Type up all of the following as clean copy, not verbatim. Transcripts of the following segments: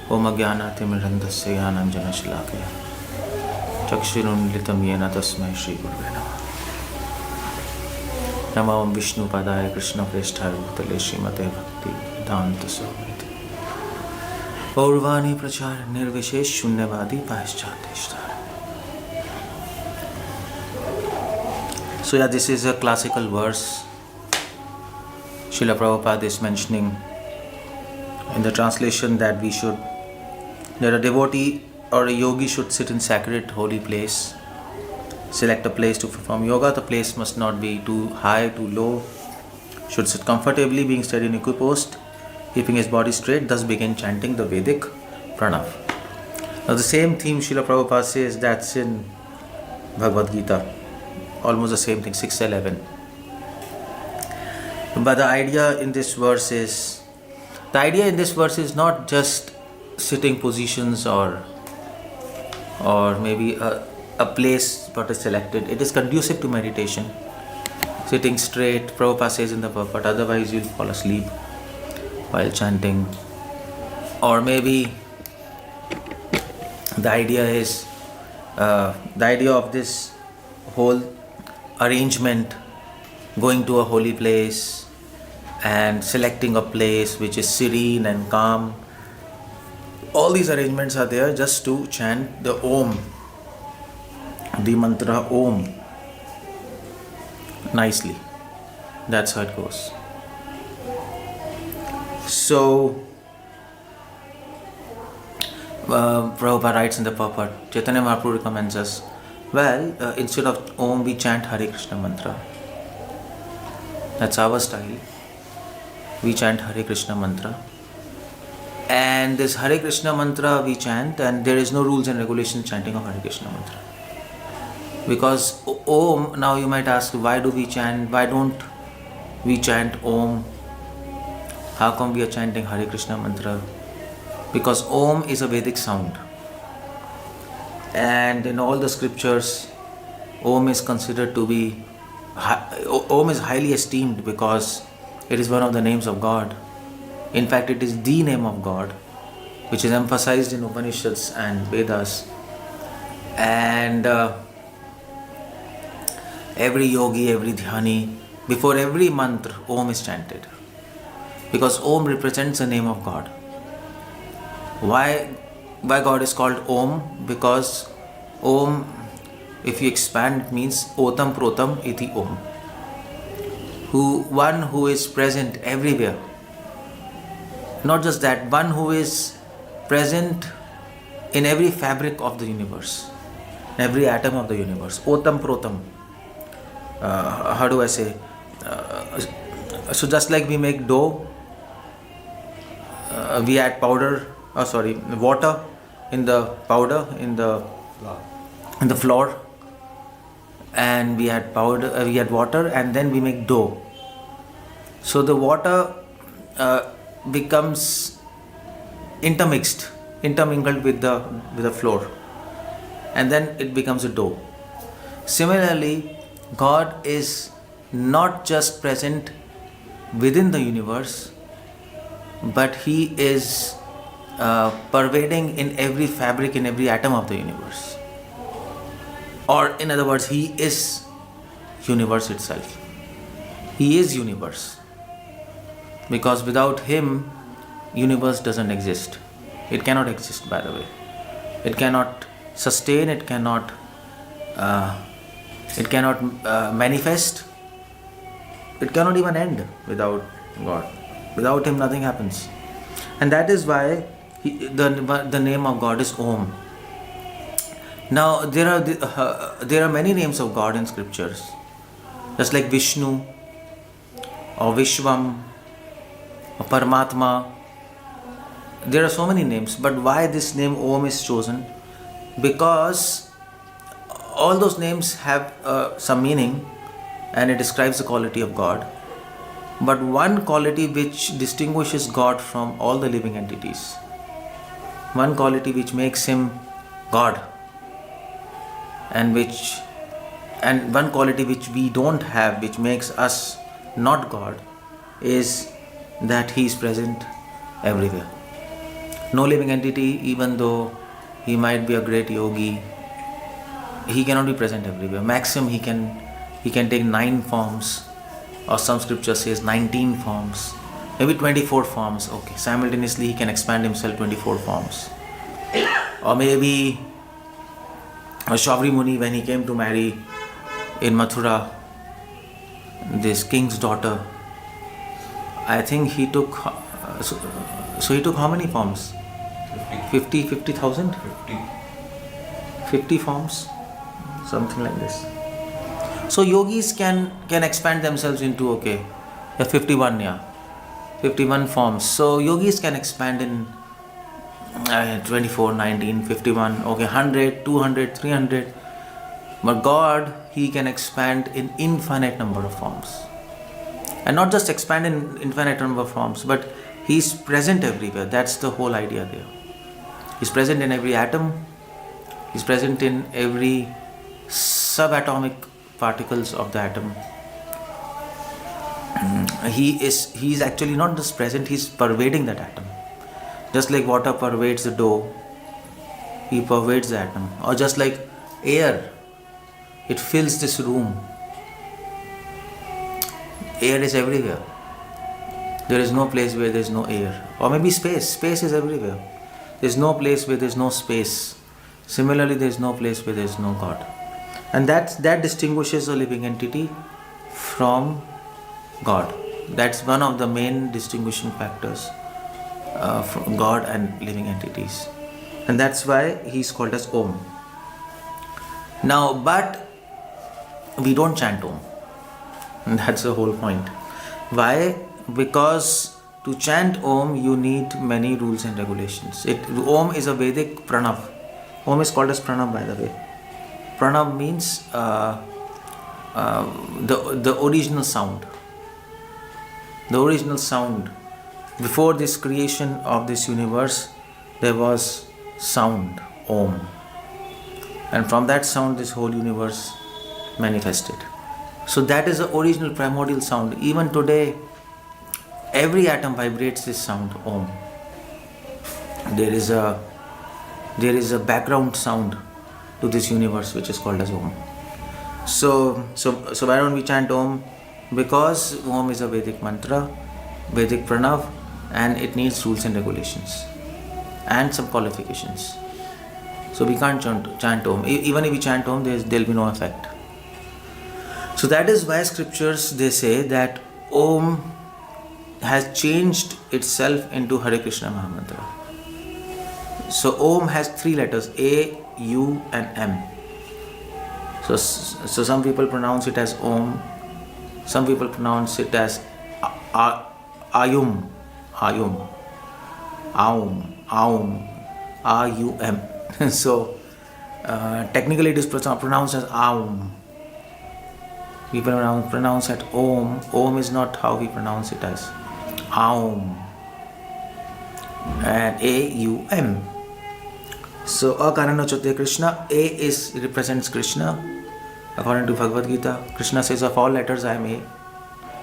ओम अज्ञानातिमिरन्धस्य ज्ञानाञ्जनशलाकया चक्षुरुन्मिलितं येन तस्मै श्रीगुरवे नमः। नमो विष्णुपदाय कृष्णप्रेष्ठाय भूतले श्रीमते भक्तिवेदान्तस्वामिनिधे पौर्वाणी प्रचार निर्विशेष शून्यवादी पाश्चात्येष्टार। So yeah, this is a classical verse. Srila Prabhupada is mentioning in the translation that a devotee or a yogi should sit in sacred holy place, select a place to perform yoga. The place must not be too high, too low, should sit comfortably, being steady in equipost, keeping his body straight, thus begin chanting the Vedic pranav. Now the same theme Srila Prabhupada says, that's in Bhagavad Gita, almost the same thing, 6:11. But the idea in this verse is not just sitting positions or maybe a place what is selected. It is conducive to meditation. Sitting straight, Prabhupada says in the purport, otherwise you'll fall asleep while chanting. Or maybe the idea of this whole arrangement, going to a holy place and selecting a place which is serene and calm. All these arrangements are there just to chant the Om, the mantra Om, nicely. That's how it goes. So, Prabhupada writes in the purport, Chaitanya Mahaprabhu recommends us, instead of Om, we chant Hare Krishna mantra. That's our style. We chant Hare Krishna mantra. And this Hare Krishna mantra we chant, and there is no rules and regulations chanting of Hare Krishna mantra. Because Om, now you might ask, why don't we chant Om? How come we are chanting Hare Krishna mantra? Because Om is a Vedic sound. And in all the scriptures, Om is considered to be, Om is highly esteemed because it is one of the names of God. In fact, it is the name of God, which is emphasized in Upanishads and Vedas. And every yogi, every dhyani, before every mantra, Om is chanted. Because Om represents the name of God. Why God is called Om? Because Om, if you expand, it means Otam Protam Iti Om. One who is present everywhere. Not just that, one who is present in every fabric of the universe, in every atom of the universe. Otam Protam. How do I say? So just like we make dough, we add water in the powder, in the flour, and we add water, and then we make dough. So the water becomes intermingled with the flour, and then it becomes a dough. Similarly, God is not just present within the universe, but He is pervading in every fabric, in every atom of the universe. Or in other words, He is universe itself. He is universe. Because without Him, universe doesn't exist. It cannot exist, by the way. It cannot sustain, it cannot manifest. It cannot even end without God. Without Him, nothing happens. And that is why the name of God is Om. Now, there are many names of God in scriptures. Just like Vishnu, or Vishwam, or Paramatma. There are so many names. But why this name Om is chosen? Because all those names have some meaning, and it describes the quality of God. But one quality which distinguishes God from all the living entities, one quality which makes Him God, and one quality which we don't have, which makes us not God, is that He is present everywhere. No living entity, even though he might be a great yogi, he cannot be present everywhere. Maximum he can take 9 forms, or some scripture says 19 forms, maybe 24 forms. Okay, simultaneously he can expand himself 24 forms. Or maybe Shaubri Muni, when he came to marry in Mathura this king's daughter, I think he took so he took how many forms? 50,000? 50 forms, something like this. So yogis can expand themselves into 51 forms. So yogis can expand in 24, 19, 51, 100, 200, 300. But God, He can expand in infinite number of forms. And not just expand in infinite number of forms, but He is present everywhere. That's the whole idea there. He's present in every atom. He's present in every subatomic particles of the atom. He is actually not just present, He's pervading that atom. Just like water pervades the dough, He pervades the atom. Or just like air, it fills this room. Air is everywhere. There is no place where there is no air. Or maybe space. Space is everywhere. There is no place where there is no space. Similarly, there is no place where there is no God. And that distinguishes a living entity from God. That's one of the main distinguishing factors from God and living entities. And that's why He's called as Om. Now, but we don't chant Om. And that's the whole point. Why? Because to chant Om, you need many rules and regulations. Om is a Vedic pranav. Om is called as pranav, by the way. Pranav means the original sound. The original sound. Before this creation of this universe, there was sound, Om. And from that sound, this whole universe manifested. So that is the original primordial sound. Even today, every atom vibrates this sound, Om. There is a background sound to this universe which is called as Om. So why don't we chant Om? Because Om is a Vedic mantra, Vedic pranav, and it needs rules and regulations and some qualifications. So we can't chant Om. Even if we chant Om, there will be no effect. So that is why scriptures, they say that Om has changed itself into Hare Krishna Mahamantra. So Om has 3 letters, A, U and M. So some people pronounce it as Om. Some people pronounce it as Ayum, Aum, A-U-M. So technically it is pronounced as Aum. People pronounce it Om. Om is not how we pronounce it as Aum. And A-U-M. So Akarana Chote Krishna, A represents Krishna. According to Bhagavad Gita, Krishna says, of all letters I am A.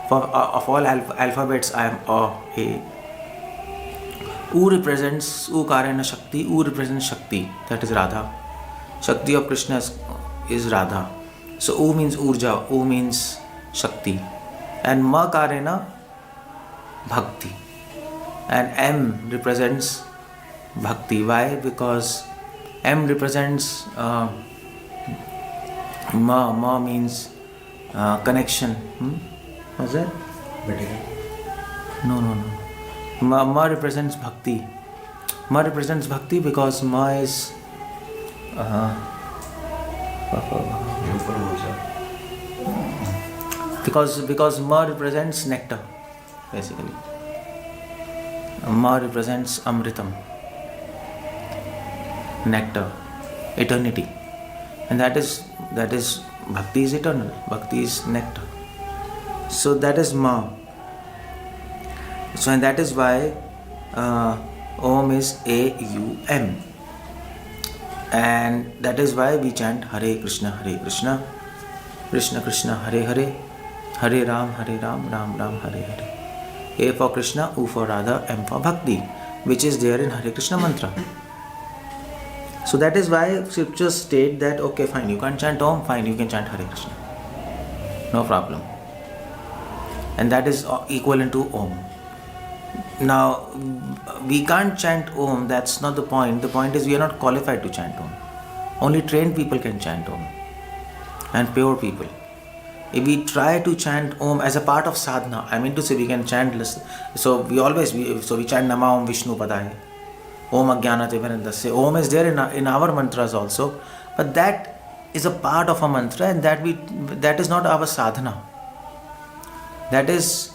Of all alphabets I am A. U represents Ukarana Shakti. U represents Shakti, that is Radha. Shakti of Krishna is Radha. So U means Urja, U means Shakti. And Ma Karena, Bhakti. And M represents Bhakti. Why? Because M represents Ma means connection. What's that? No. Ma represents Bhakti. Ma represents Bhakti because Ma is because Ma represents nectar, basically. Ma represents Amritam, nectar, eternity. And that is Bhakti is eternal. Bhakti is nectar. So that is Ma. So and that is why Om is A-U-M. And that is why we chant Hare Krishna, Krishna Krishna, Hare Hare, Hare Ram, Ram Ram, Hare Hare. A for Krishna, U for Radha, M for Bhakti. which is there in Hare Krishna mantra. So that is why scriptures state that okay, fine, you can't chant Om, fine, you can chant Hare Krishna, no problem. And that is equivalent to Om. Now, we can't chant Om, that's not the point. The point is we are not qualified to chant Om. Only trained people can chant Om, and pure people. If we try to chant Om as a part of sadhana, I mean to say we can chant, so we chant Nama Om Vishnu Padaya, Om Ajnanate Varandasya. Om is there in our mantras also, but that is a part of a mantra, and that is not our sadhana. That is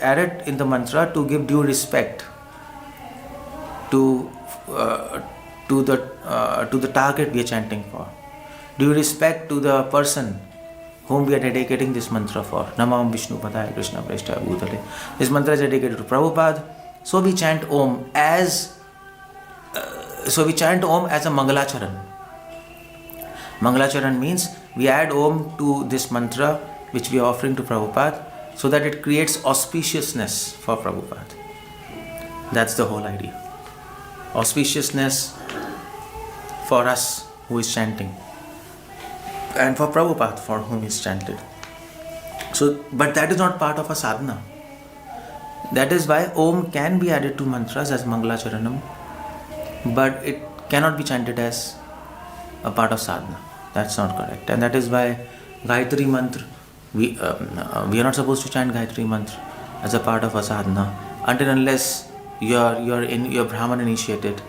added in the mantra to give due respect to the target we are chanting for, due respect to the person whom we are dedicating this mantra for. Namam Vishnu Padaya Krishna Preshta Bhutale. This mantra is dedicated to Prabhupada. So we chant Om as a Mangalacharan. Mangalacharan means we add Om to this mantra which we are offering to Prabhupada, so that it creates auspiciousness for Prabhupada. That's the whole idea. Auspiciousness for us who is chanting, and for Prabhupada for whom is chanted. So, but that is not part of a sadhana. That is why Om can be added to mantras as Mangalacharanam, but it cannot be chanted as a part of sadhana. That's not correct. And that is why Gayatri mantra, we are not supposed to chant Gayatri mantra as a part of a sadhana until unless you're Brahman initiated,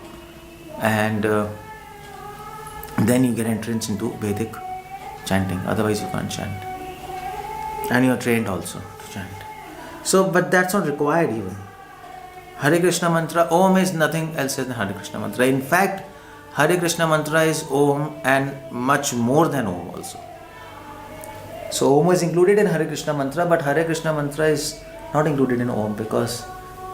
and then you get entrance into Vedic chanting. Otherwise you can't chant, and you're trained also to chant. So, but that's not required even. Hare Krishna mantra, Om is nothing else than Hare Krishna mantra. In fact, Hare Krishna mantra is Om and much more than Om also. So Om is included in Hare Krishna mantra, but Hare Krishna mantra is not included in Om because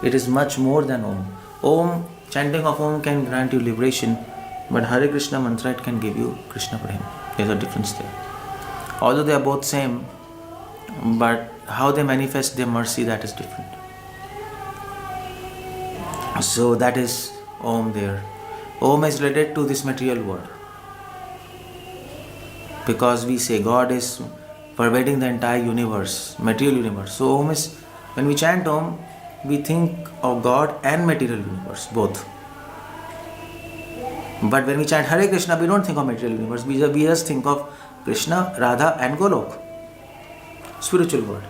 it is much more than Om. Om, chanting of Om can grant you liberation, but Hare Krishna mantra, it can give you Krishna Prem. There's a difference there. Although they are both same, but how they manifest their mercy, that is different. So that is Om there. Om is related to this material world, because we say God is pervading the entire universe, material universe. So Om is, when we chant Om, we think of God and material universe, both. But when we chant Hare Krishna, we don't think of material universe. We just think of Krishna, Radha and Golok, spiritual world.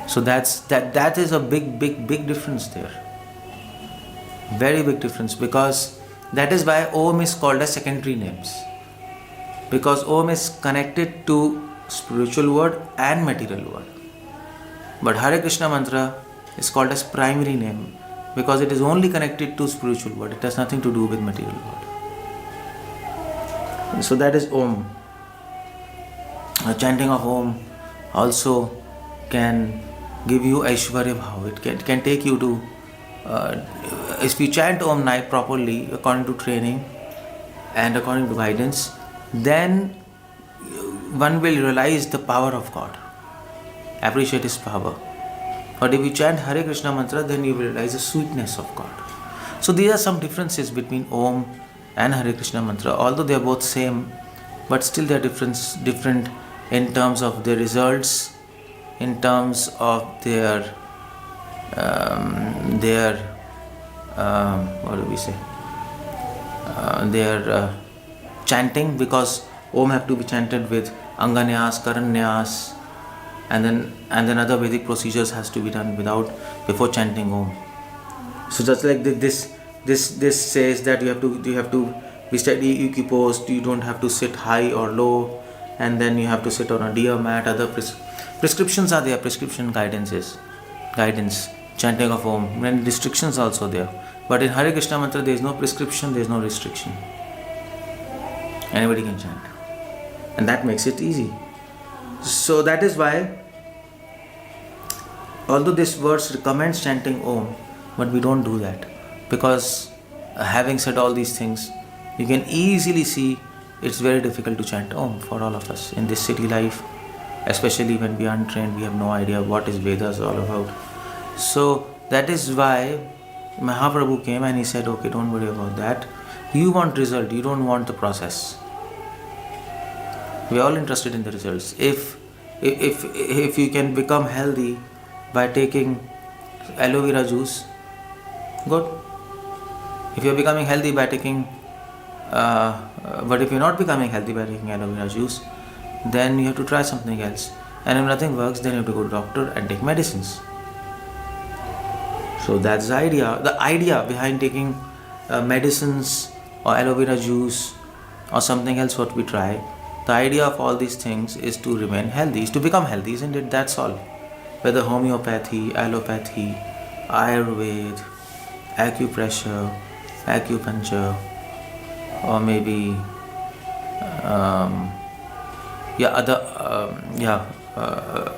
So that is a big difference there. Very big difference, because that is why Om is called as secondary names. Because Om is connected to spiritual world and material world. But Hare Krishna mantra is called as primary name, because it is only connected to spiritual world. It has nothing to do with material world. So that is Om. The chanting of Om also can give you Aishwarya Bhav. It can take you to, if you chant Om night properly, according to training and according to guidance, then one will realize the power of God, appreciate His power. But if you chant Hare Krishna mantra, then you will realize the sweetness of God. So these are some differences between Om and Hare Krishna mantra. Although they are both same, but still they are different in terms of their results, in terms of their chanting, because Om have to be chanted with Anganyas, Karanyas, and then other Vedic procedures has to be done before chanting Om. So just like this says that you have to be steady, equiposed. You don't have to sit high or low, and then you have to sit on a deer mat. Other prescriptions are there. Prescription guidance, chanting of Om. And restrictions also there. But in Hare Krishna mantra, there is no prescription, there is no restriction. Anybody can chant, and that makes it easy. So that is why, although this verse recommends chanting Om, but we don't do that, because having said all these things, you can easily see it's very difficult to chant Om for all of us in this city life, especially when we are untrained. We have no idea what is Vedas all about. So That is why Mahaprabhu came and he said, okay, don't worry about that. You want result, you don't want the process. We are all interested in the results. If you can become healthy by taking aloe vera juice, good. If you are becoming healthy by taking, but if you are not becoming healthy by taking aloe vera juice, then you have to try something else. And if nothing works, then you have to go to doctor and take medicines. So that's the idea. The idea behind taking medicines or aloe vera juice or something else what we try, the idea of all these things is to remain healthy, is to become healthy, isn't it? That's all. Whether homeopathy, allopathy, Ayurveda, acupressure, acupuncture, or maybe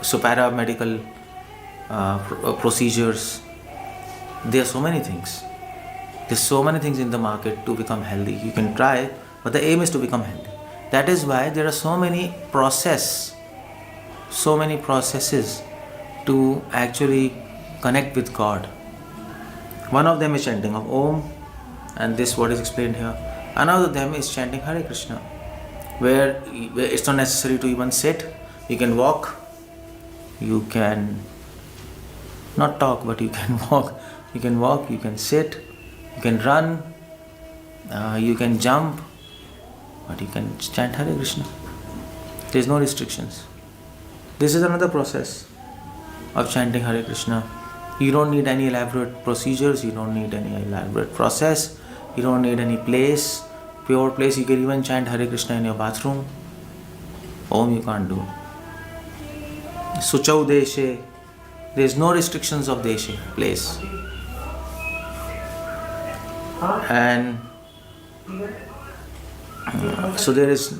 so paramedical procedures. There are so many things. There's so many things in the market to become healthy. You can try, but the aim is to become healthy. That is why there are so many processes to actually connect with God. One of them is chanting of Om, and this what is explained here. Another of them is chanting Hare Krishna, where it's not necessary to even sit. You can walk, you can not talk, but you can walk. You can walk, you can sit, you can run, you can jump, but you can chant Hare Krishna. There is no restrictions. This is another process of chanting Hare Krishna. You don't need any elaborate procedures, you don't need any elaborate process, you don't need any place, pure place. You can even chant Hare Krishna in your bathroom. Om you can't do. Suchau deshe. There is no restrictions of deshe, place. And so there is.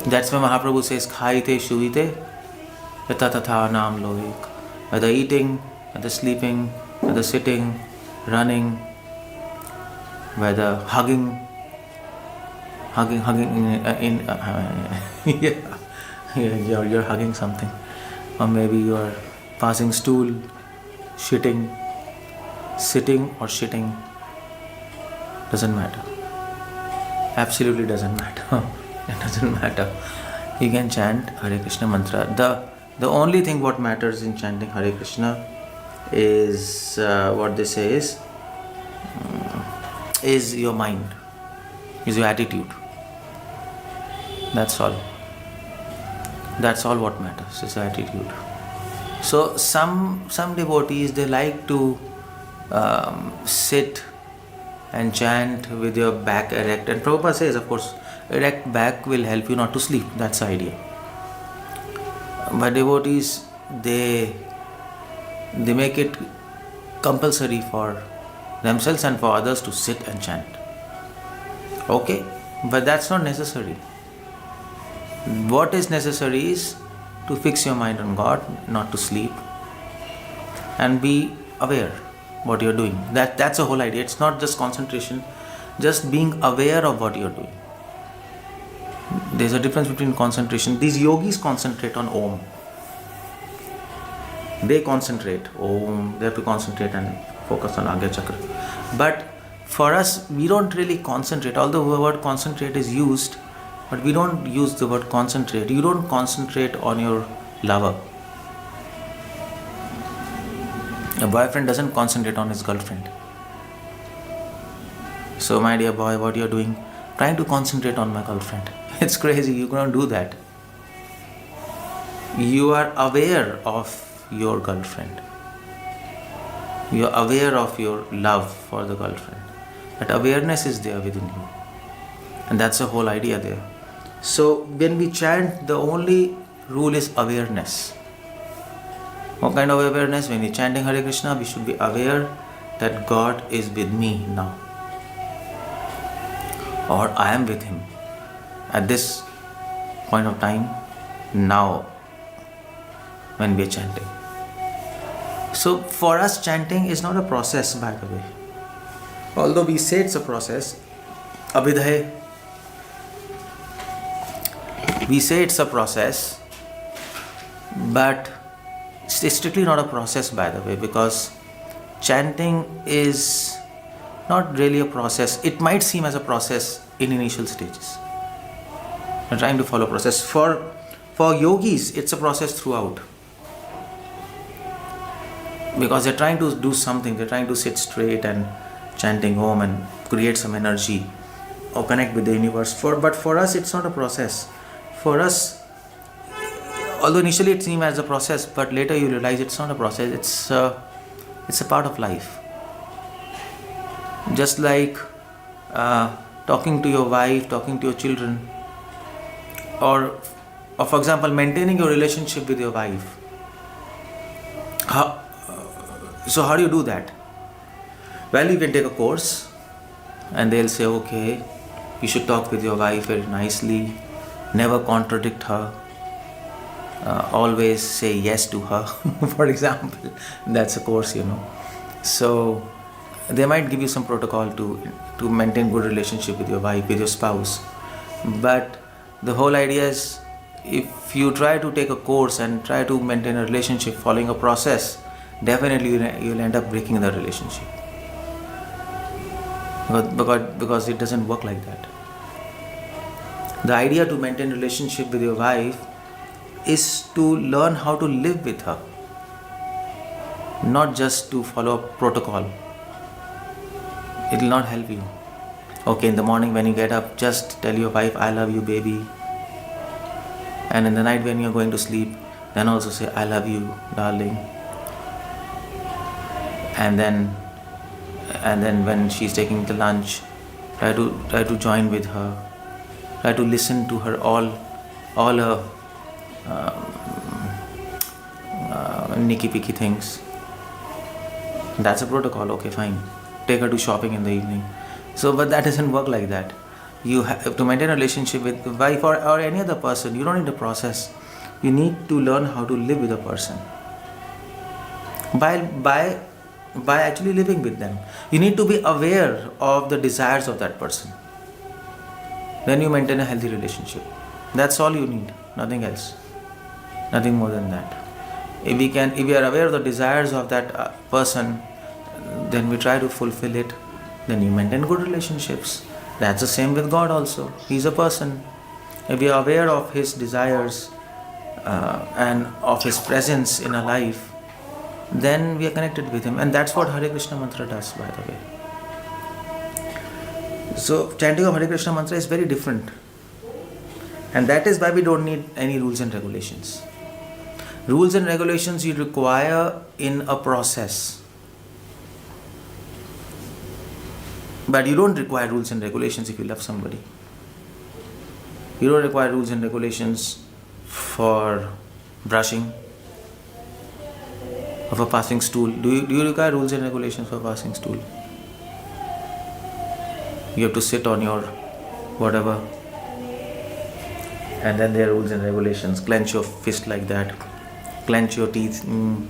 That's why Mahaprabhu says, Khaite shuvite yata tatha nam loik. Whether eating, whether sleeping, whether sitting, running, whether hugging you're hugging something, or maybe you are passing stool, shitting, sitting or shitting, doesn't matter. Absolutely doesn't matter. It doesn't matter. You can chant Hare Krishna mantra. The only thing what matters in chanting Hare Krishna is what they say is your mind, is your attitude. That's all. That's all what matters, is attitude. So some devotees, they like to sit and chant with your back erect. And Prabhupada says, of course, erect back will help you not to sleep. That's the idea. But devotees, they make it compulsory for themselves and for others to sit and chant. Okay, but that's not necessary. What is necessary is to fix your mind on God, not to sleep, and be aware what you're doing. That's the whole idea. It's not just concentration, just being aware of what you're doing. There's a difference between concentration. These yogis concentrate on Om. They concentrate Om. They have to concentrate and focus on Agya Chakra. But for us, we don't really concentrate. Although the word concentrate is used, but we don't use the word concentrate. You don't concentrate on your lover. A boyfriend doesn't concentrate on his girlfriend. So my dear boy, what you're doing? Trying to concentrate on my girlfriend. It's crazy, you can't do that. You are aware of your girlfriend. You are aware of your love for the girlfriend. That awareness is there within you. And that's the whole idea there. So when we chant, the only rule is awareness. What kind of awareness? When we're chanting Hare Krishna, we should be aware that God is with me now. Or I am with Him at this point of time, now, when we are chanting. So for us, chanting is not a process, by the way. Although we say it's a process, Abhidhay, we say it's a process, but It's strictly not a process, by the way, because chanting is not really a process. It might seem as a process in initial stages. You're trying to follow process. For yogis, it's a process throughout. Because they're trying to do something, they're trying to sit straight and chanting Om and create some energy or connect with the universe. But for us, it's not a process. For us, although initially it seems as a process, but later you realize it's not a process, it's a part of life. Just like talking to your wife, talking to your children, or for example, maintaining your relationship with your wife. So how do you do that? Well, you can take a course and they'll say, okay, you should talk with your wife very nicely, never contradict her, always say yes to her, for example. That's a course, So they might give you some protocol to maintain good relationship with your wife, with your spouse. But the whole idea is, if you try to take a course and try to maintain a relationship following a process, definitely you'll end up breaking the relationship. Because it doesn't work like that. The idea to maintain a relationship with your wife is to learn how to live with her, not just to follow a protocol. It will not help you. Okay, in the morning when you get up, just tell your wife, I love you, baby. And in the night when you're going to sleep, then also say, I love you, darling. And then when she's taking the lunch, try to join with her. Try to listen to her all her nicky-picky things. That's a protocol. Okay, fine. Take her to shopping in the evening. But that doesn't work like that. You have to maintain a relationship with the wife or any other person. You don't need a process. You need to learn how to live with a person. By actually living with them. You need to be aware of the desires of that person. Then you maintain a healthy relationship. That's all you need. Nothing else. Nothing more than that. If we are aware of the desires of that person, then we try to fulfill it. Then you maintain good relationships. That's the same with God also. He's a person. If we are aware of His desires and of His presence in our life, then we are connected with Him. And that's what Hare Krishna mantra does, by the way. So chanting of Hare Krishna mantra is very different. And that is why we don't need any rules and regulations. Rules and regulations you require in a process. But you don't require rules and regulations if you love somebody. You don't require rules and regulations for brushing or for passing stool. Do you require rules and regulations for passing stool? You have to sit on your whatever, and then there are rules and regulations. Clench your fist like that, clench your teeth, and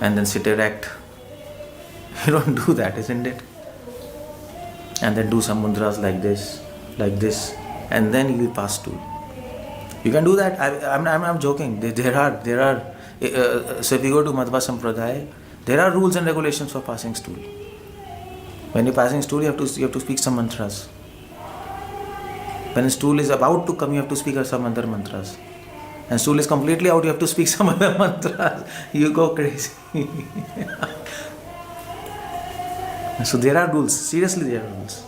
then sit erect. You don't do that, isn't it? And then do some mudras like this, and then you will pass stool. You can do that. I'm joking. There are. So if you go to Madhva Sampradaya, there are rules and regulations for passing stool. When you're passing stool, you have to speak some mantras. When a stool is about to come, you have to speak some other mantras. And stool is completely out, you have to speak some other mantras. You go crazy. So there are rules. Seriously, there are rules.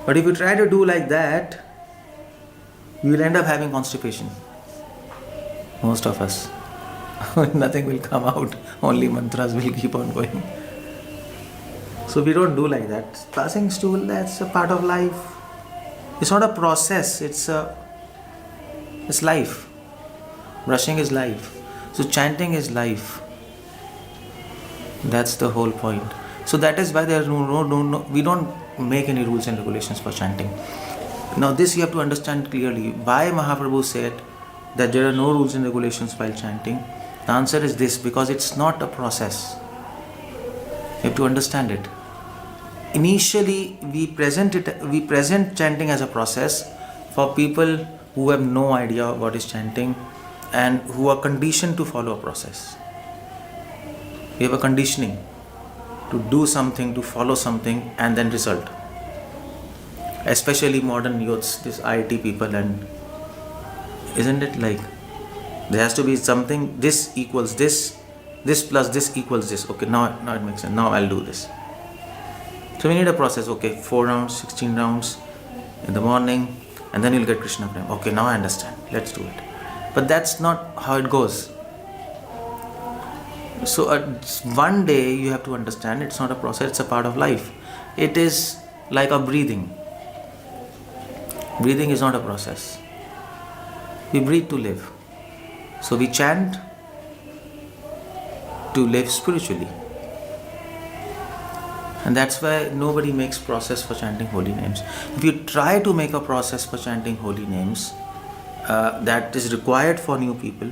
But if you try to do like that, you will end up having constipation. Most of us. Nothing will come out. Only mantras will keep on going. So we don't do like that. Passing stool, that's a part of life. It's not a process. It's life. Brushing is life. So chanting is life. That's the whole point. So that is why there are no. We don't make any rules and regulations for chanting. Now this you have to understand clearly. Why Mahaprabhu said that there are no rules and regulations while chanting? The answer is this: because it's not a process. You have to understand it. Initially, we present chanting as a process for people who have no idea what is chanting and who are conditioned to follow a process. We have a conditioning to do something, to follow something, and then result. Especially modern youths, this IT people, and isn't it like there has to be something, this equals this plus this equals this. Okay, now it makes sense. Now I'll do this. So we need a process. Okay, 4 rounds, 16 rounds in the morning, and then you'll get Krishna Prem. Okay, now I understand. Let's do it. But that's not how it goes. So one day you have to understand it's not a process, it's a part of life. It is like a breathing. Breathing is not a process. We breathe to live. So we chant to live spiritually. And that's why nobody makes process for chanting holy names. If you try to make a process for chanting holy names, that is required for new people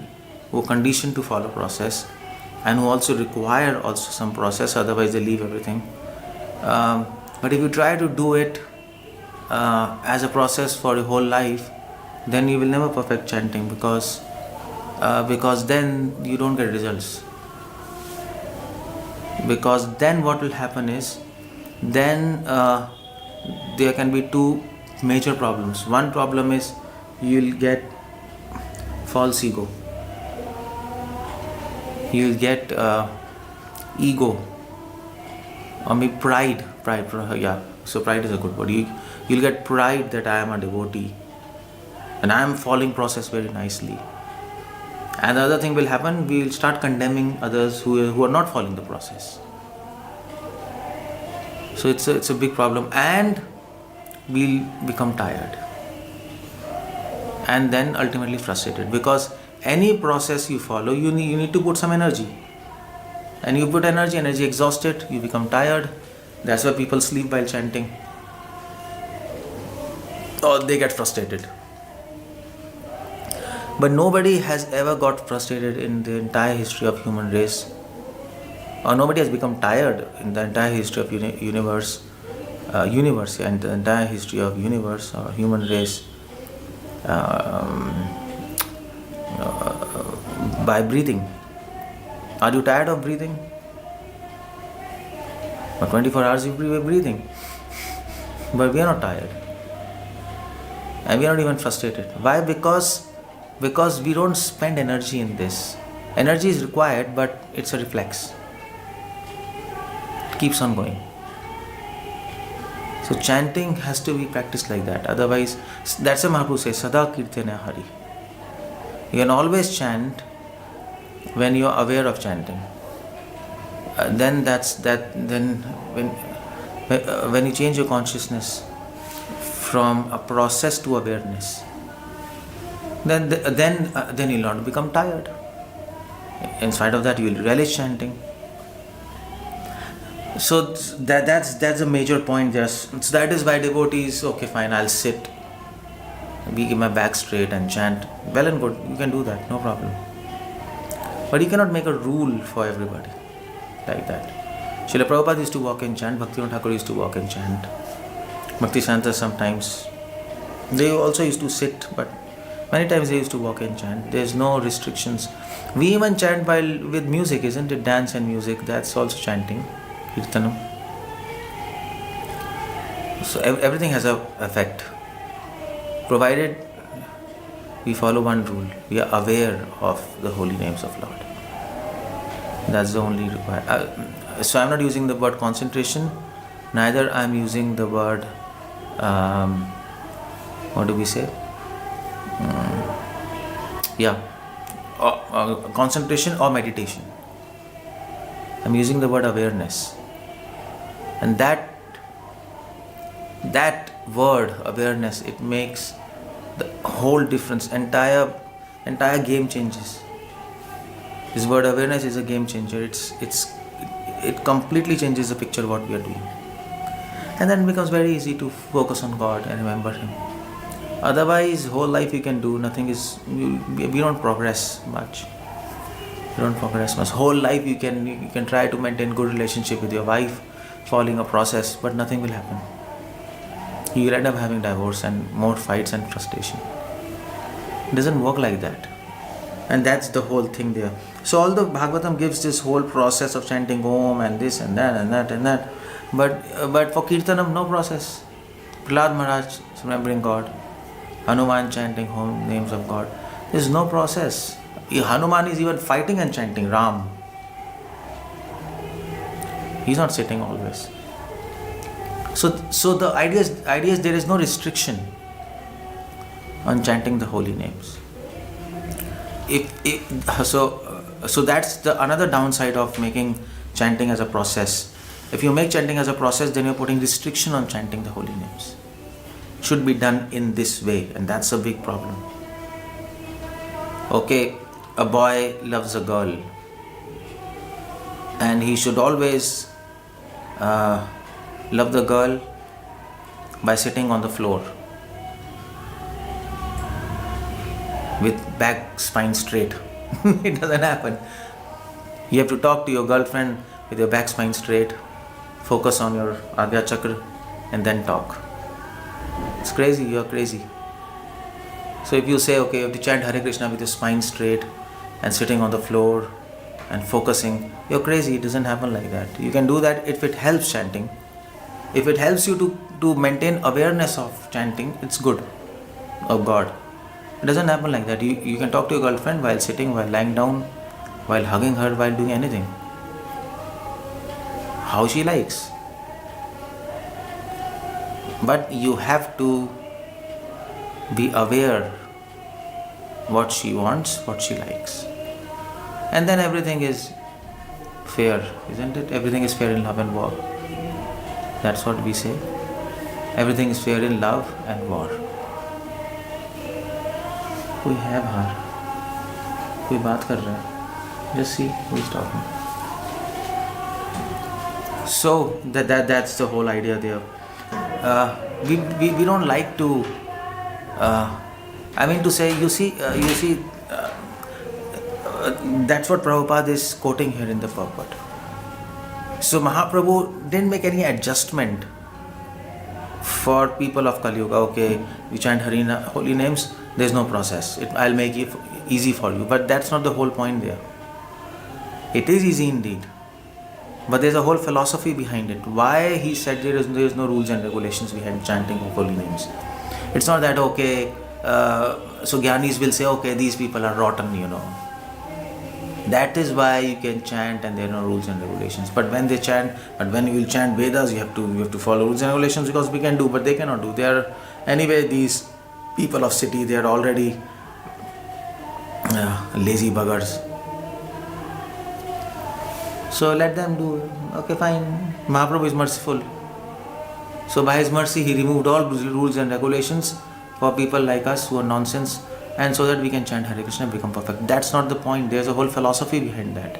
who are conditioned to follow process and who also require also some process, otherwise they leave everything. But if you try to do it as a process for your whole life, then you will never perfect chanting because then you don't get results. Because then what will happen is, then there can be two major problems. One problem is you'll get false ego. You'll get ego, or maybe pride. Yeah, so pride is a good word. You'll get pride that I am a devotee and I am following process very nicely. And the other thing will happen, we will start condemning others who are not following the process. So it's a big problem, and we'll become tired and then ultimately frustrated, because any process you follow, you need to put some energy, and you put energy exhausted, you become tired. That's why people sleep while chanting, or they get frustrated. But nobody has ever got frustrated in the entire history of human race, or nobody has become tired in the entire history of universe, and the entire history of universe or human race by breathing. Are you tired of breathing? For 24 hours you are breathing, but we are not tired, and we are not even frustrated. Why? Because we don't spend energy in this. Energy is required, but it's a reflex. It keeps on going. So chanting has to be practiced like that. Otherwise, that's why Mahaprabhu says, Sada Kirtana Hari. You can always chant when you are aware of chanting. Then when you change your consciousness from a process to awareness, then you'll not become tired. In spite of that, you will relish chanting. So that's a major point there. So that is why devotees, okay fine, I'll sit, keep my back straight and chant. Well and good, you can do that, no problem. But you cannot make a rule for everybody like that. Srila Prabhupada used to walk and chant, Bhaktivinoda Thakur used to walk and chant, Bhaktisiddhanta sometimes. They also used to sit, but many times they used to walk and chant. There's no restrictions. We even chant with music, isn't it? Dance and music, that's also chanting, Kirtanam. So everything has an effect, provided we follow one rule. We are aware of the holy names of Lord. That's the only required. So I'm not using the word concentration, neither I'm using the word, what do we say? Concentration or meditation. I'm using the word awareness. And that word, awareness, it makes the whole difference. Entire game changes. This word awareness is a game changer. It completely changes the picture of what we are doing. And then it becomes very easy to focus on God and remember Him. Otherwise, whole life you can do nothing. We don't progress much. Whole life you can try to maintain good relationship with your wife, following a process, but nothing will happen. You will end up having divorce and more fights and frustration. It doesn't work like that. And that's the whole thing there. So although Bhagavatam gives this whole process of chanting Om and this and that and that and that, but for Kirtanam no process. Prahlad Maharaj remembering God, Hanuman chanting home names of God. There is no process. Hanuman is even fighting and chanting Ram. He's not sitting always. So the idea is there is no restriction on chanting the holy names. So that's the another downside of making chanting as a process. If you make chanting as a process, then you're putting restriction on chanting the holy names. Should be done in this way, and that's a big problem. Okay, a boy loves a girl, and he should always love the girl by sitting on the floor with back spine straight. It doesn't happen. You have to talk to your girlfriend with your back spine straight, focus on your Agya Chakra, and then talk. It's crazy, you're crazy. So if you say, okay, you have to chant Hare Krishna with your spine straight and sitting on the floor and focusing, you're crazy. It doesn't happen like that. You can do that if it helps chanting. If it helps you to maintain awareness of chanting, it's good, of God. It doesn't happen like that. You can talk to your girlfriend while sitting, while lying down, while hugging her, while doing anything. How she likes. But you have to be aware what she wants, what she likes. And then everything is fair, isn't it? Everything is fair in love and war. That's what we say. Everything is fair in love and war. We have her. कोई बात कर रहा है. Just see who is talking. So that's the whole idea there. We don't like to. I mean to say, you see. That's what Prabhupada is quoting here in the purport. So Mahaprabhu didn't make any adjustment for people of Kali Yuga. Okay, we chant holy names. There's no process. I'll make it easy for you. But that's not the whole point there. It is easy indeed. But there's a whole philosophy behind it. Why he said there is no rules and regulations behind chanting of holy names. It's not that, okay, so Gyanis will say, okay, these people are rotten, That is why you can chant and there are no rules and regulations. But when you will chant Vedas, you have to follow rules and regulations, because we can do, but they cannot do. They are, anyway, these people of city, they are already lazy buggers. So let them do. Okay, fine. Mahaprabhu is merciful. So by his mercy, he removed all rules and regulations for people like us who are nonsense, and so that we can chant Hare Krishna and become perfect. That's not the point. There's a whole philosophy behind that.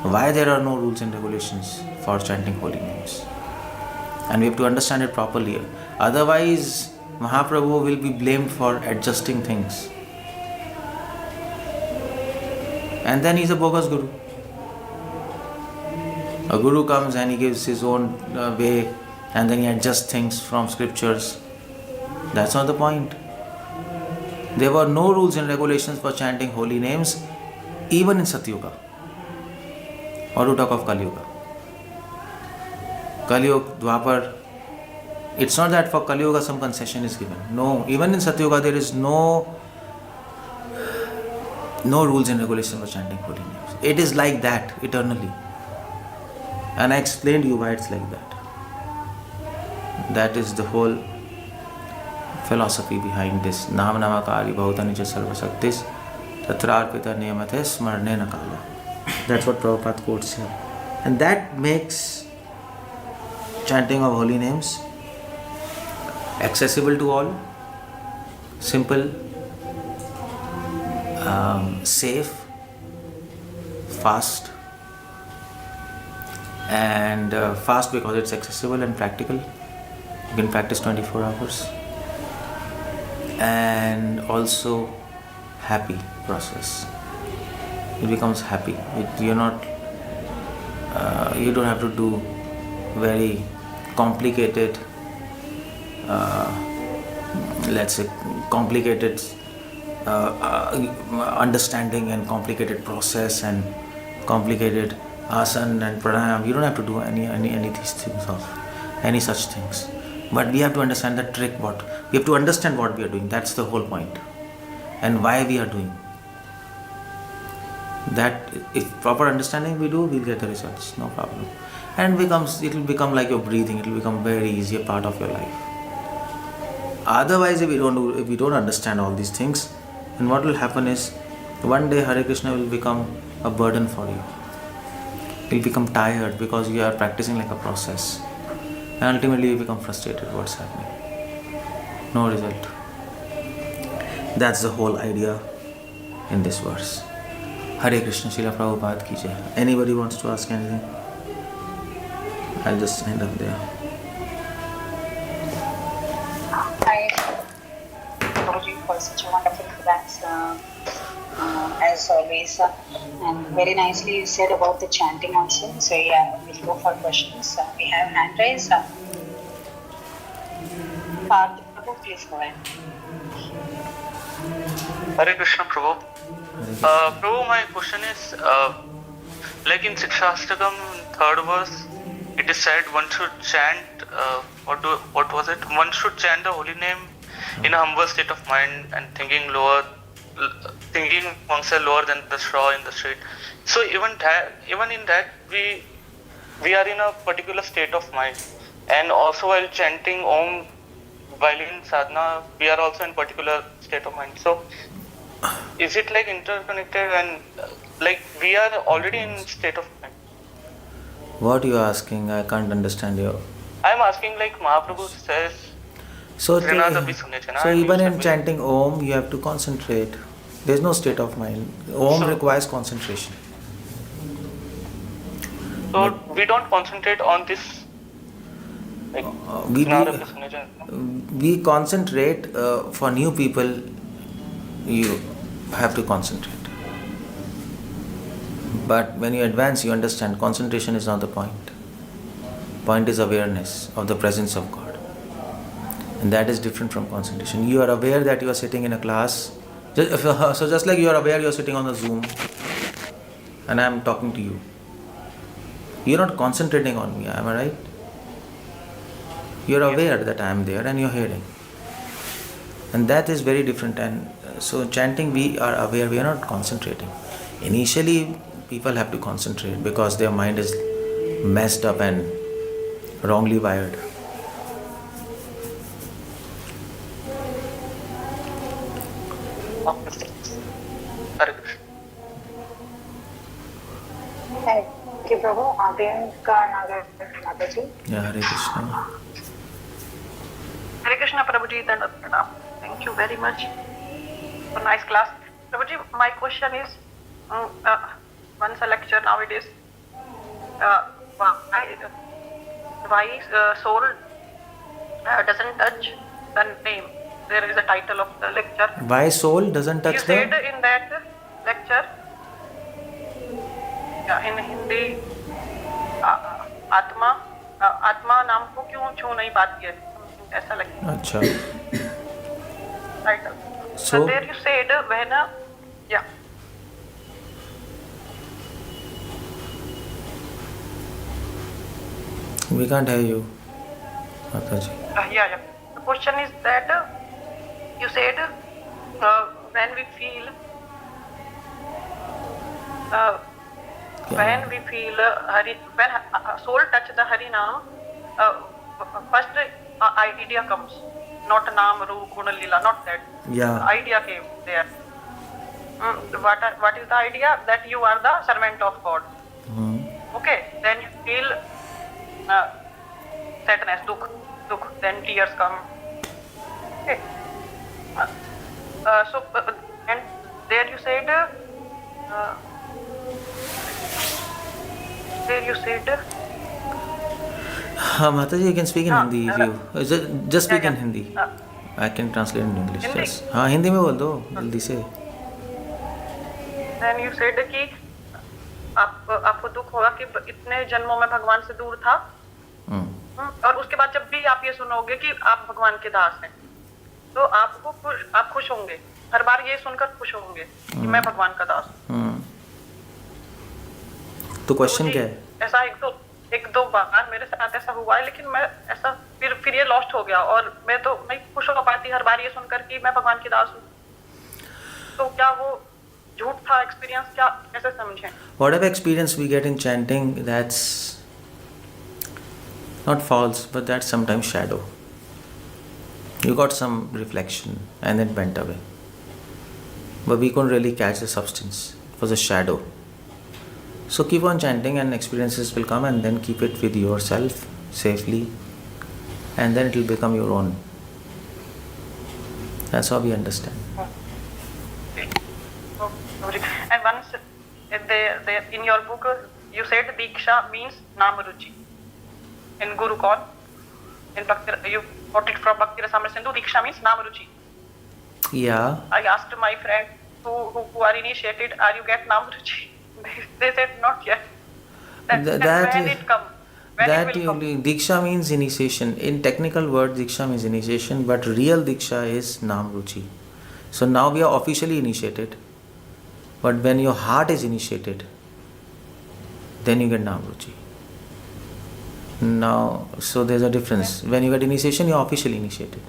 Why there are no rules and regulations for chanting holy names. And we have to understand it properly. Otherwise, Mahaprabhu will be blamed for adjusting things. And then he's a bogus guru. A guru comes and he gives his own way, and then he adjusts things from scriptures. That's not the point. There were no rules and regulations for chanting holy names, even in Satyuga. Or to talk of Kali Yuga. Kali Yuga, Dwapar, it's not that for Kali Yuga some concession is given. No, even in Satyuga there is no rules and regulations for chanting holy names. It is like that eternally. And I explained to you why it's like that. That is the whole philosophy behind this. Nam namakari bhautani cha sarvasaktis tatrarpita niyamate smarne nakala. That's what Prabhupada quotes here. And that makes chanting of holy names accessible to all, simple, safe, fast, and fast because it's accessible and practical. You can practice 24 hours, and also happy process. It becomes happy. You don't have to do very complicated, understanding and complicated process and complicated asana and pranayam. You don't have to do any these things of any such things. But we have to understand the trick. What we have to understand what we are doing. That's the whole point, and why we are doing. That if proper understanding we do, we'll get the results. No problem. And it will become like your breathing. It will become very easy a part of your life. Otherwise, if we don't understand all these things, then what will happen is one day Hare Krishna will become a burden for you. You'll become tired because you are practicing like a process, and ultimately you become frustrated. What's happening? No result. That's the whole idea in this verse. Hare Krishna, Srila Prabhupada ki jai. Anybody wants to ask anything? I'll just end up there. Hi, Guruji, for such a wonderful class, as always. And very nicely you said about the chanting also. So yeah, we'll go for questions. We have hand raised. Parth Prabhu, please go ahead. Hare Krishna, Prabhu. Prabhu, my question is, like in Sikshastakam, third verse, it is said one should chant, what was it? One should chant the holy name in a humble state of mind and thinking oneself lower than the straw in the street. So even in that, we are in a particular state of mind. And also while chanting Om, while in sadhana, we are also in particular state of mind. So is it like interconnected and like we are already in state of mind? What are you asking? I can't understand you. I am asking like Mahaprabhu says. So even in chanting Om, you have to concentrate. There is no state of mind. Om requires concentration. So we don't concentrate on this. Like, we concentrate for new people. You have to concentrate. But when you advance, you understand concentration is not the point. Point is awareness of the presence of God. And that is different from concentration. You are aware that you are sitting in a class. So just like you are aware you are sitting on the Zoom and I am talking to you. You are not concentrating on me, am I right? You are aware that I am there and you are hearing. And that is very different. And so chanting, we are aware, we are not concentrating. Initially, people have to concentrate because their mind is messed up and wrongly wired. Thank you, Prabhu. Priyanka Nagar Mataji. Yeah, Hare Krishna. Hare Krishna, Prabhuji, thank you very much for nice class. Prabhuji, my question is, once a lecture nowadays, why soul doesn't touch the name? There is a title of the lecture. Why soul doesn't touch you said in that lecture, in Hindi, आत्मा नाम को क्यों छू नहीं पाती है, ऐसा लगता है. अच्छा. Title. So there you said when yeah. We can't hear you, Mataji. Yeah. The question is that you said when we feel when Hari, when soul touch the Hari Naam, first idea comes, not Naam, Roop, Guna, Lila, not that. Yeah. The idea came there. What is the idea? That you are the servant of God. Okay, then you feel sadness, dukh, then tears come. Okay. So and there you said Mataji, you can speak in Hindi if you just speak in Hindi. I can translate in English. Hindi? Yes. हाँ हिंदी में बोल दो जल्दी से. Then you said कि आपको दुख होगा कि इतने जन्मों में भगवान से दूर था. और उसके बाद जब भी आप ये सुनोगे कि आप भगवान के दास हैं, तो आप खुश होंगे. हर बार ये सुनकर खुश होंगे कि मैं भगवान का दास हूँ। तो क्वेश्चन मुझे क्या है? ऐसा एक दो बार मेरे साथ ऐसा हुआ है, लेकिन मैं ऐसा फिर ये लॉस्ट हो गया और मैं नहीं खुश हो पाती हर बार ये सुनकर कि मैं भगवान की दास हूँ। तो क्या वो झूठ था एक्सपीरियंस, क्या कैसे समझें? Whatever experience we get in chanting, that's not false, but that's sometimes shadow. You got some reflection and it went away. But we couldn't really catch the substance. It was a shadow. So keep on chanting and experiences will come, and then keep it with yourself safely, and then it will become your own. That's how we understand. And once in your book you said Diksha means Namaruchi. In Guru Call, in Bhakti, you got it from Bhakti Rasamrita Sindhu, Diksha means Namaruchi. Yeah. I asked my friend who are initiated, are you get Namaruchi? They said not yet. When it come? When it will come? Diksha means initiation. In technical word, Diksha means initiation, but real Diksha is Namruchi. So now we are officially initiated, but when your heart is initiated, then you get Namruchi. Now, so there's a difference. When you get initiation, you are officially initiated,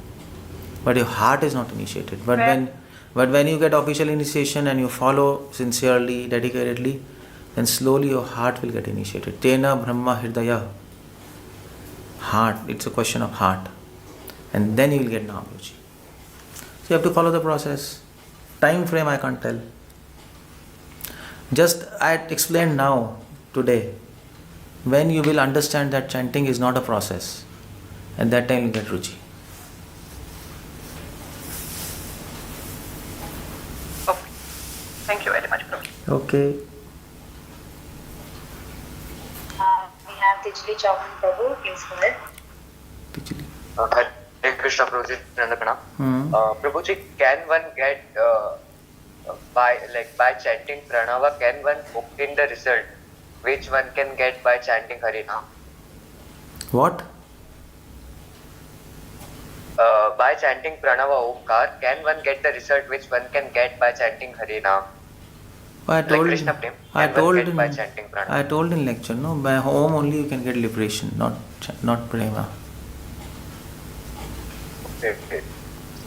but your heart is not initiated. But when you get official initiation and you follow sincerely, dedicatedly, then slowly your heart will get initiated. Tena Brahma Hridaya. Heart, it's a question of heart. And then you will get Namruchi. So you have to follow the process. Time frame I can't tell. Just I explained now, today, when you will understand that chanting is not a process. At that time you get Ruchi. Okay. Thank you very much, Prabhu. Okay. We have Tijli Chauhan Prabhu, please go ahead. Tijli. Hare Krishna Prabhuji, Nanda Pranam. Prabhuji, can one get by chanting Pranava, can one obtain the result which one can get by chanting Harinam? What? By chanting Pranava Omkar, can one get the result which one can get by chanting Harinam? I told Krishna Prem, can one get by chanting Pranava? I told in lecture, no, by home only you can get liberation, not prema. Okay.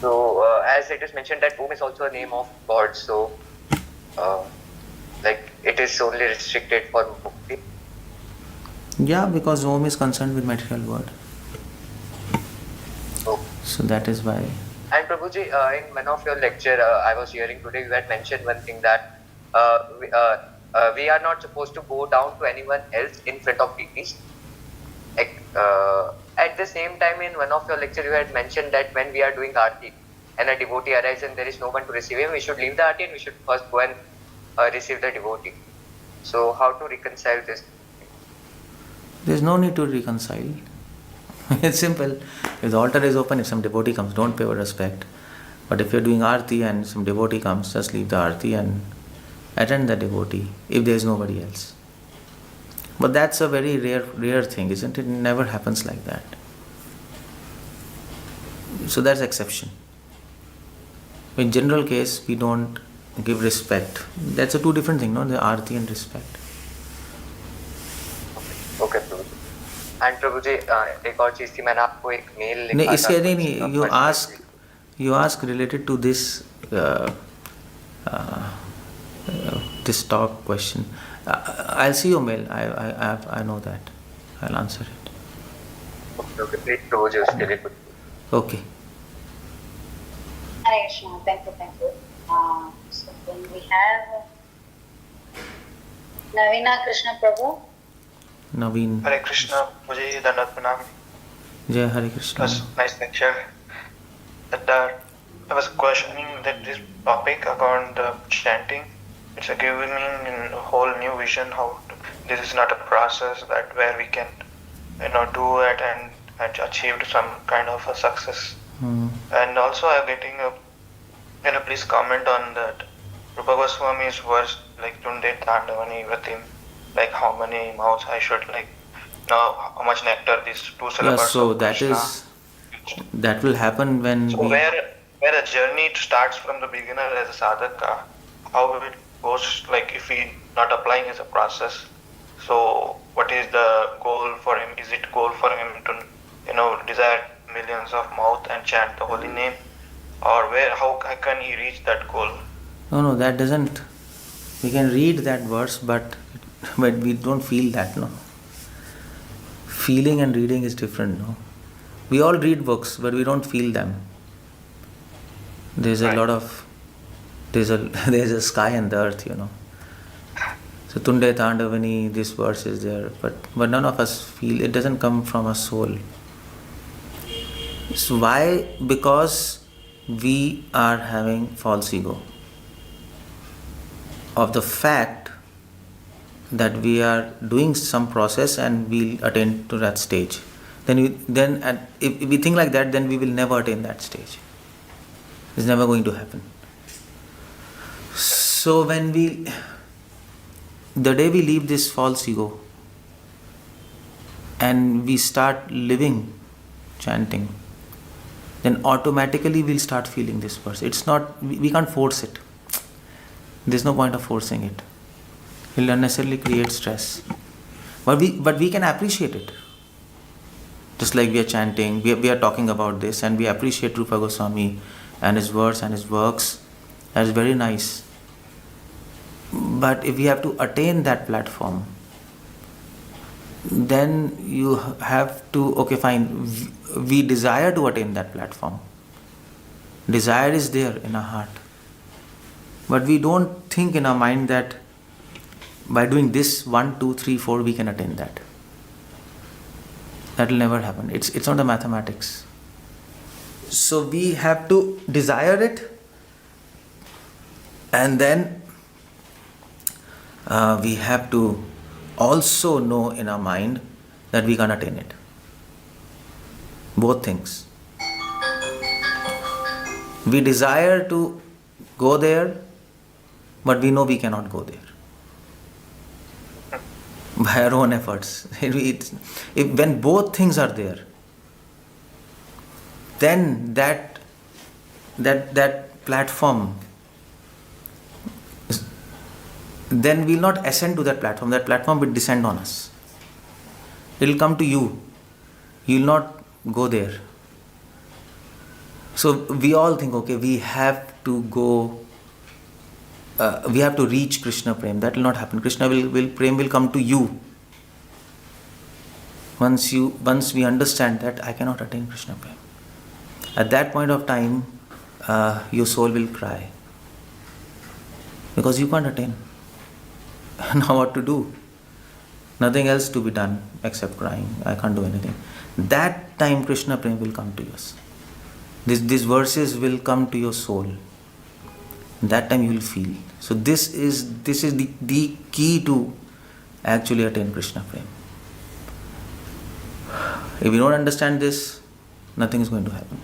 So, as it is mentioned that Om is also a name of God, so it is only restricted for Mukti. Yeah, because Om is concerned with material world. Okay. So that is why. And Prabhuji, in one of your lecture I was hearing today, you had mentioned one thing that we are not supposed to go down to anyone else in front of deities. At the same time, in one of your lecture, you had mentioned that when we are doing Aarti and a devotee arrives and there is no one to receive him, we should leave the Aarti and we should first go and receive the devotee. So, how to reconcile this? There is no need to reconcile. It's simple. If the altar is open, if some devotee comes, don't pay respect. But if you're doing Aarti and some devotee comes, just leave the Aarti and attend the devotee if there is nobody else. But that's a very rare thing, isn't it? It never happens like that. So that's exception. In general case, we don't give respect. That's a two different thing, no? The Aarti and respect. Okay, Prabhuji. And Prabhuji, एक और चीज थी, मैंने आपको एक mail लिखा नहीं, था इसके कुछ, नहीं, you ask related to this this talk question. I'll see your mail. I know that. I'll answer it. Okay, please Prabhuji उसके लिए कुछ. Okay. Hare Krishna, thank you. So then we have Navina Krishna Prabhu. Naveen. Hare Krishna, Prabhuji, Dandat Pranam. Jai Hare Krishna. It was nice lecture. That I was questioning that this topic about the chanting. It's giving me a whole new vision how this is not a process that where we can do it and achieve some kind of a success. And also I'm getting please comment on that Rupa Goswami's verse like Tunde Tandavani Vratim, like how many mouths I should know how much nectar these two syllables Yeah, so of that Krishna. is that will happen when So where where the journey starts from the beginner as a sadhaka, how it goes, like if he not applying as a process. So what is the goal for him? Is it goal for him to, desire millions of mouth and chant the holy name, or how can he reach that goal? No, that doesn't. We can read that verse, but we don't feel that, no. Feeling and reading is different, no. We all read books, but we don't feel them. There's a lot of, there's a sky and the earth, So Tunde Tandavani, this verse is there, but none of us feel. It doesn't come from our soul. So why? Because we are having false ego of the fact that we are doing some process and we'll attain to that stage. If we think like that, then we will never attain that stage. It's never going to happen. So the day we leave this false ego and we start living chanting, then automatically we'll start feeling this verse. It's not, we can't force it. There's no point of forcing it. It will unnecessarily create stress. But we can appreciate it. Just like we are chanting, we are talking about this, and we appreciate Rupa Goswami and his words and his works. That's very nice. But if we have to attain that platform, then you have to, okay, fine, we desire to attain that platform. Desire is there in our heart. But we don't think in our mind that by doing this 1, 2, 3, 4 we can attain that. That will never happen. It's not the mathematics. So we have to desire it, and then we have to also know in our mind that we can attain it. Both things. We desire to go there, but we know we cannot go there by our own efforts. When both things are there, then that platform, then we will not ascend to that platform. That platform will descend on us. It will come to you. You will not go there. So we all think, okay, we have to go. We have to reach Krishna Prem. That will not happen. Krishna Prem will come to you. Once we understand that I cannot attain Krishna Prem, at that point of time, your soul will cry, because you can't attain. Now what to do? Nothing else to be done except crying. I can't do anything. That time Krishna Prem will come to us. These verses will come to your soul. That time you will feel. So this is the key to actually attain Krishna Prem. If you don't understand this, nothing is going to happen.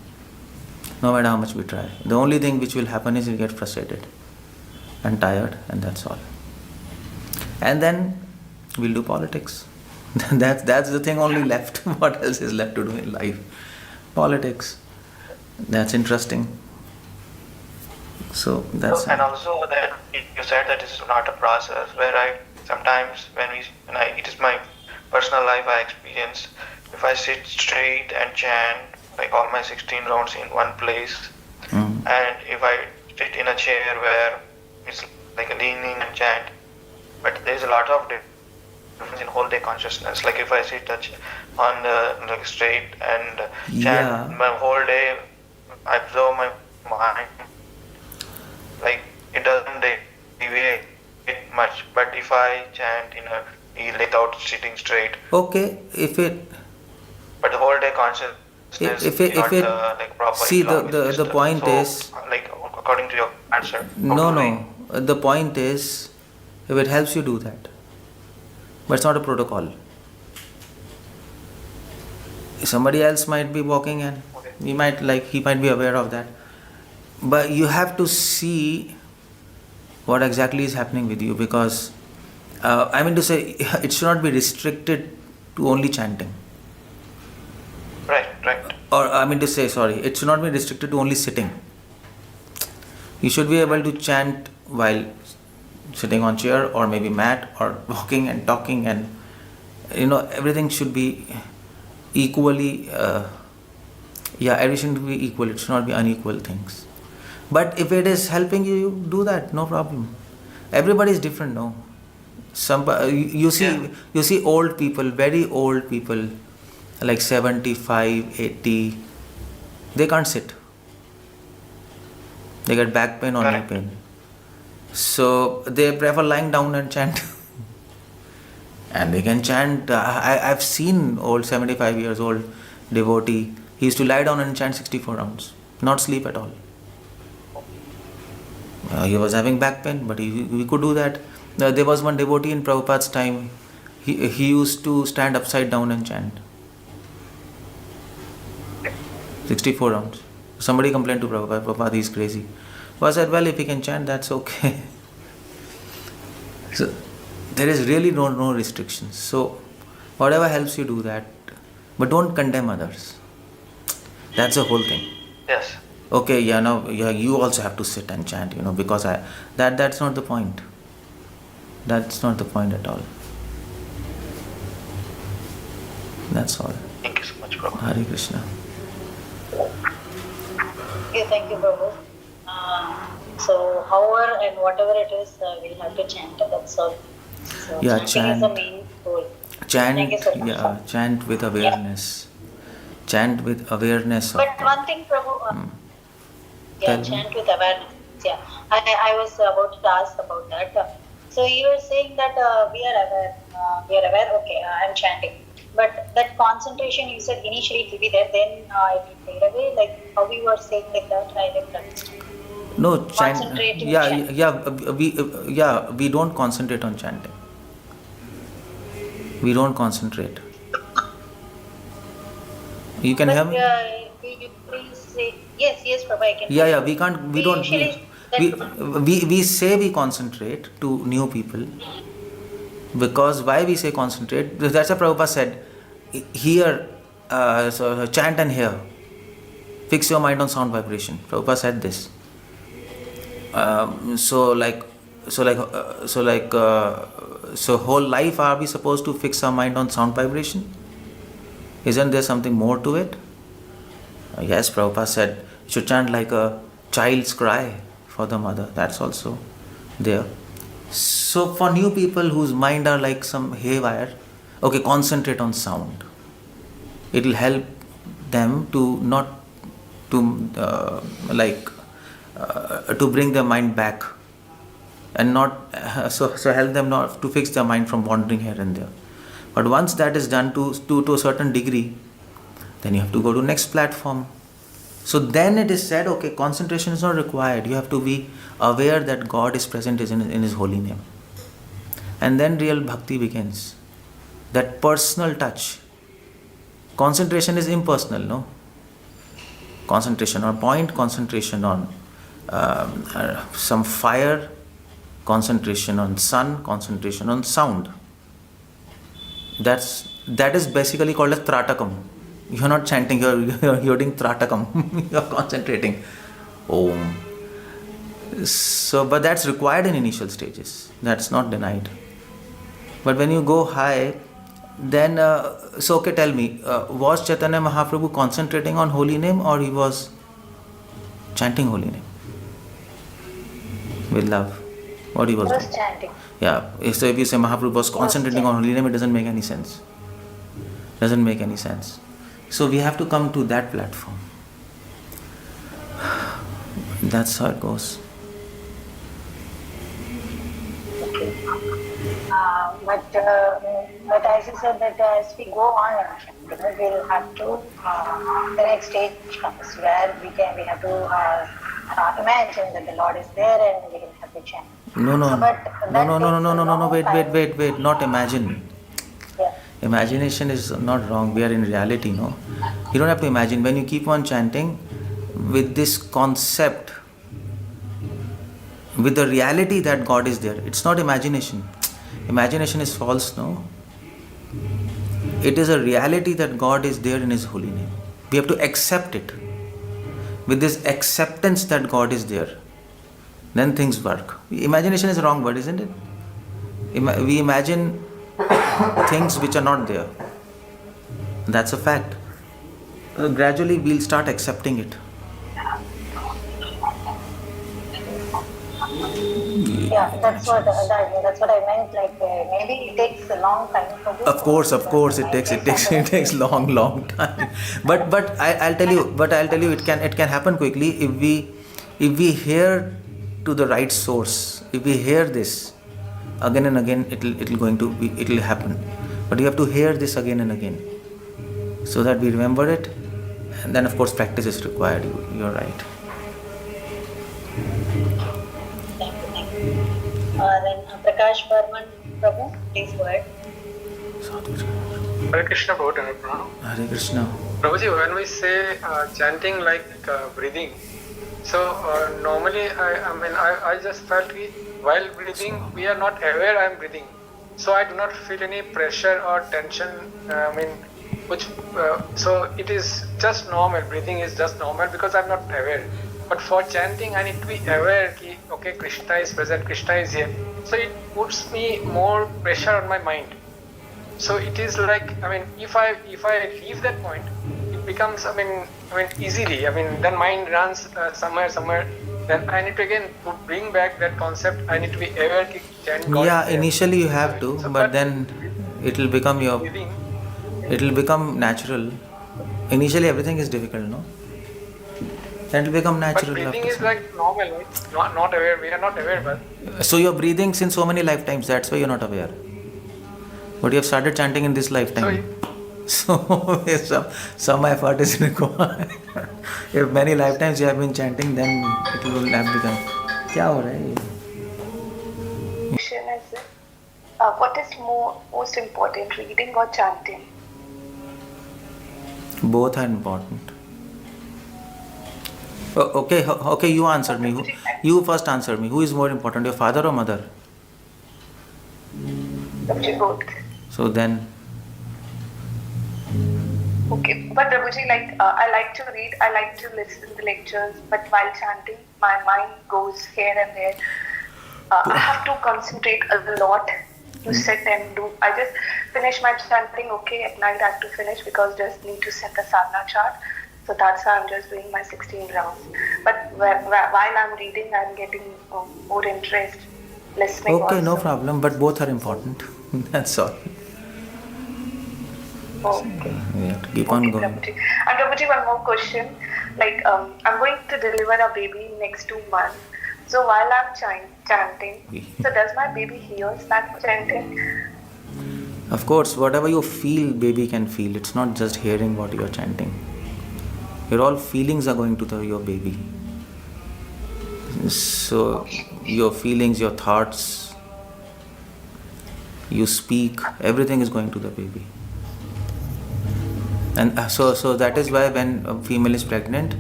No matter how much we try. The only thing which will happen is you get frustrated and tired, and that's all. And then we'll do politics. That's the thing only left. What else is left to do in life? Politics. That's interesting. So that's. And also that you said that this is not a process. Where sometimes it is my personal life I experience. If I sit straight and chant like all my 16 rounds in one place, and if I sit in a chair where it's like a leaning and chant, but there's a lot of difference in whole day consciousness. Like if I sit on the straight and chant my whole day, I observe my mind. Like it doesn't deviate much. But if I chant without sitting straight, okay, but the whole day consciousness if it properly. See, the point is, like according to your answer. No. The point is, if it helps you do that, but it's not a protocol. Somebody else might be walking and he might be aware of that, but you have to see what exactly is happening with you, because I mean to say, it should not be restricted to only chanting. Right. Or I mean to say, sorry, it should not be restricted to only sitting. You should be able to chant while sitting on chair or maybe mat or walking and talking, and everything should be equally. Everything should be equal. It should not be unequal things. But if it is helping you, you do that. No problem. Everybody is different. No. You see old people, very old people, like 75, 80. They can't sit. They get back pain or knee Correct. pain. So they prefer lying down and chant. And they can chant. I've seen old 75 years old devotee. He used to lie down and chant 64 rounds, not sleep at all. He was having back pain, but he could do that. There was one devotee in Prabhupada's time. He used to stand upside down and chant 64 rounds. Somebody complained to Prabhupada, Prabhupada, he's crazy. But I said, well, if he can chant, that's okay. So there is really no restrictions. So whatever helps you, do that. But don't condemn others. That's the whole thing. Yes. Okay, you also have to sit and chant, because that's not the point. That's not the point at all. That's all. Thank you so much, Prabhu. Hare Krishna. Okay, thank you, Prabhu. So, however and whatever it is, we'll have to chant. That's all. So, Yeah, chanting is the chant. main goal. Chant, Thank you so much. chant with awareness. Chant with awareness of. But one thing, Prabhu, Tell me. chant with awareness. Yeah, I was about to ask about that. So you were saying that we are aware. Okay, I'm chanting. But that concentration, you said initially it will be there, then it will fade away. Like how we were saying like that, I didn't understand. No, chant. Concentrating Yeah. We don't concentrate on chanting. We don't concentrate. You can hear me? You please say yes, Prabhu, I can. Yeah. We can't. We don't. Initially, We say we concentrate to new people, because why we say concentrate? That's what Prabhupada said. Hear, so chant and hear. Fix your mind on sound vibration. Prabhupada said this. So whole life are we supposed to fix our mind on sound vibration? Isn't there something more to it? Yes, Prabhupada said you should chant like a child's cry for the mother. That's also there. So for new people whose mind are like some haywire, okay, concentrate on sound. It will help them to not to to bring their mind back, and not so help them not to fix their mind from wandering here and there. But once that is done to a certain degree, then you have to go to next platform. So then it is said, okay, concentration is not required. You have to be aware that God is present in His holy name. And then real bhakti begins. That personal touch. Concentration is impersonal, no? Concentration on point, concentration on some fire, concentration on sun, concentration on sound. That is basically called as Tratakam. You're not chanting, you're doing Tratakam. You're concentrating. Om. So, but that's required in initial stages. That's not denied. But when you go high, then, okay, tell me, was Chaitanya Mahaprabhu concentrating on holy name, or he was chanting holy name? With love. What he was doing? chanting. Yeah. So if you say Mahaprabhu was concentrating on holy name, it doesn't make any sense. Doesn't make any sense. So we have to come to that platform. That's how it goes. But as you said that as we go on, we'll have to, the next stage comes where we have to imagine that the Lord is there and we can have to chant. No. But Wait. Not imagine. Yeah. Imagination is not wrong. We are in reality, no? You don't have to imagine. When you keep on chanting with this concept, with the reality that God is there, it's not imagination. Imagination is false, no? It is a reality that God is there in His holy name. We have to accept it. With this acceptance that God is there, then things work. Imagination is a wrong word, isn't it? We imagine things which are not there. That's a fact. Gradually we'll start accepting it. Yeah, that's what I meant. Like maybe it takes a long time for this. Of course, it takes long time. But I'll tell you, it can happen quickly if we hear to the right source. If we hear this again and again, it'll happen. But you have to hear this again and again, so that we remember it, and then of course practice is required. You're right. Then Prakash Barman, Prabhu, please go ahead. Hare Krishna, Prabhu. Hare Krishna. Prabhuji, when we say chanting like breathing, so normally I just felt while breathing we are not aware I am breathing, so I do not feel any pressure or tension. So it is just normal. Breathing is just normal because I am not aware. But for chanting, I need to be aware that okay, Krishna is present, Krishna is here. So it puts me more pressure on my mind. So it is like, if I leave that point, it becomes, easily. Then mind runs somewhere. Then I need to again bring back that concept. I need to be aware that chant God. Yeah, initially you have to, but then it'll become natural. Initially everything is difficult, no? Then it'll become natural. But breathing is like normal, right? Not aware. We are not aware, but. So you're breathing since so many lifetimes. That's why you're not aware. But you have started chanting in this lifetime. So some effort is required. If many lifetimes you have been chanting, then it will have become. क्या हो रहा है? Question is, what is most important, reading or chanting? Both are important. Okay, you answer me. You first answer me. Who is more important, your father or mother? Both. So then. Okay, but Prabhuji, I like to read, I like to listen to lectures, but while chanting, my mind goes here and there. I have to concentrate a lot to sit and do. I just finish my chanting, okay, at night I have to finish because just need to set the sadhana chart. So that's why I'm just doing my 16 rounds. But while I'm reading, I'm getting more interest, listening. Okay, also. no problem, but both are important. That's all. Okay. We have to keep on going. Prabhuji. And Prabhuji, one more question. I'm going to deliver a baby next 2 months. So while I'm chanting, so does my baby hear that chanting? Of course, whatever you feel, baby can feel. It's not just hearing what you are chanting. Your all feelings are going to your baby. So your feelings, your thoughts, you speak, everything is going to the baby. And so that is why when a female is pregnant,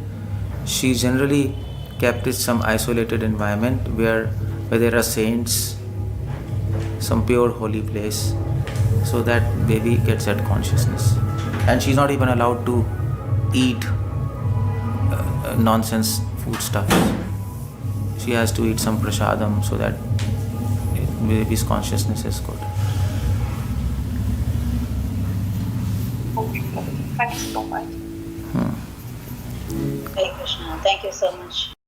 she generally kept in some isolated environment where there are saints, some pure holy place, so that baby gets that consciousness. And she's not even allowed to eat nonsense food stuff. She has to eat some prasadam so that baby's consciousness is good. Okay, thank you so much. Hare Krishna. Thank you so much.